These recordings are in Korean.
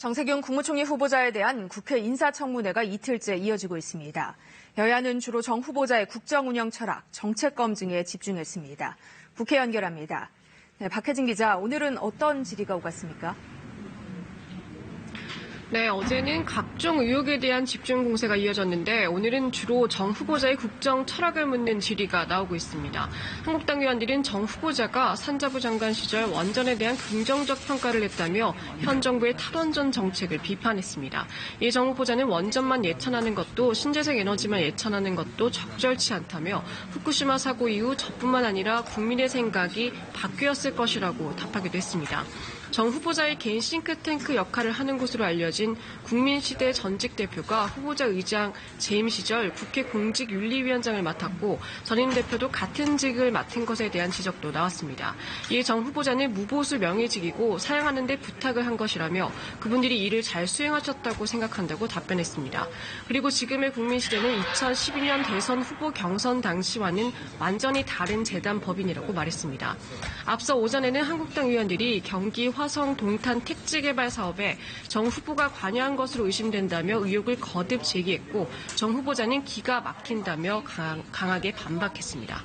정세균 국무총리 후보자에 대한 국회 인사청문회가 이틀째 이어지고 있습니다. 여야는 주로 정 후보자의 국정운영 철학, 정책 검증에 집중했습니다. 국회 연결합니다. 네, 박혜진 기자, 오늘은 어떤 질의가 오갔습니까? 네, 어제는 각종 의혹에 대한 집중 공세가 이어졌는데 오늘은 주로 정 후보자의 국정 철학을 묻는 질의가 나오고 있습니다. 한국당 의원들은 정 후보자가 산자부 장관 시절 원전에 대한 긍정적 평가를 했다며 현 정부의 탈원전 정책을 비판했습니다. 이 정 후보자는 원전만 예찬하는 것도 신재생 에너지만 예찬하는 것도 적절치 않다며 후쿠시마 사고 이후 저뿐만 아니라 국민의 생각이 바뀌었을 것이라고 답하기도 했습니다. 정 후보자의 개인 싱크탱크 역할을 하는 곳으로 알려진 국민시대 전직 대표가 후보자 의장 재임 시절 국회 공직윤리위원장을 맡았고 전임 대표도 같은 직을 맡은 것에 대한 지적도 나왔습니다. 이에 정 후보자는 무보수 명예직이고 사양하는 데 부탁을 한 것이라며 그분들이 일을 잘 수행하셨다고 생각한다고 답변했습니다. 그리고 지금의 국민시대는 2012년 대선 후보 경선 당시와는 완전히 다른 재단 법인이라고 말했습니다. 앞서 오전에는 한국당 의원들이 경기 화성 동탄 택지 개발 사업에 정 후보가 관여한 것으로 의심된다며 의혹을 거듭 제기했고 정 후보자는 기가 막힌다며 강하게 반박했습니다.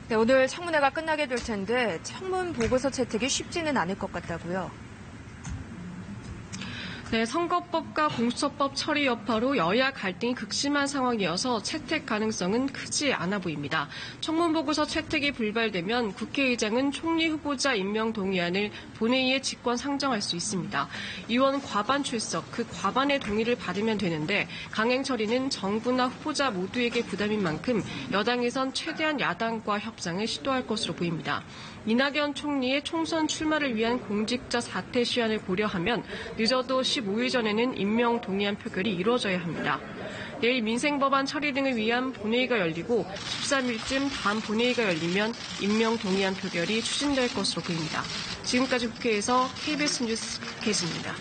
네, 오늘 청문회가 끝나게 될 텐데 청문 보고서 채택이 쉽지는 않을 것 같다고요. 네, 선거법과 공수처법 처리 여파로 여야 갈등이 극심한 상황이어서 채택 가능성은 크지 않아 보입니다. 청문보고서 채택이 불발되면 국회의장은 총리 후보자 임명 동의안을 본회의에 직권 상정할 수 있습니다. 의원 과반 출석, 그 과반의 동의를 받으면 되는데 강행 처리는 정부나 후보자 모두에게 부담인 만큼 여당에선 최대한 야당과 협상을 시도할 것으로 보입니다. 이낙연 총리의 총선 출마를 위한 공직자 사퇴 시한을 고려하면 늦어도 15일 전에는 임명 동의안 표결이 이루어져야 합니다. 내일 민생법안 처리 등을 위한 본회의가 열리고 13일쯤 다음 본회의가 열리면 임명 동의안 표결이 추진될 것으로 보입니다. 지금까지 국회에서 KBS 뉴스 박혜진입니다.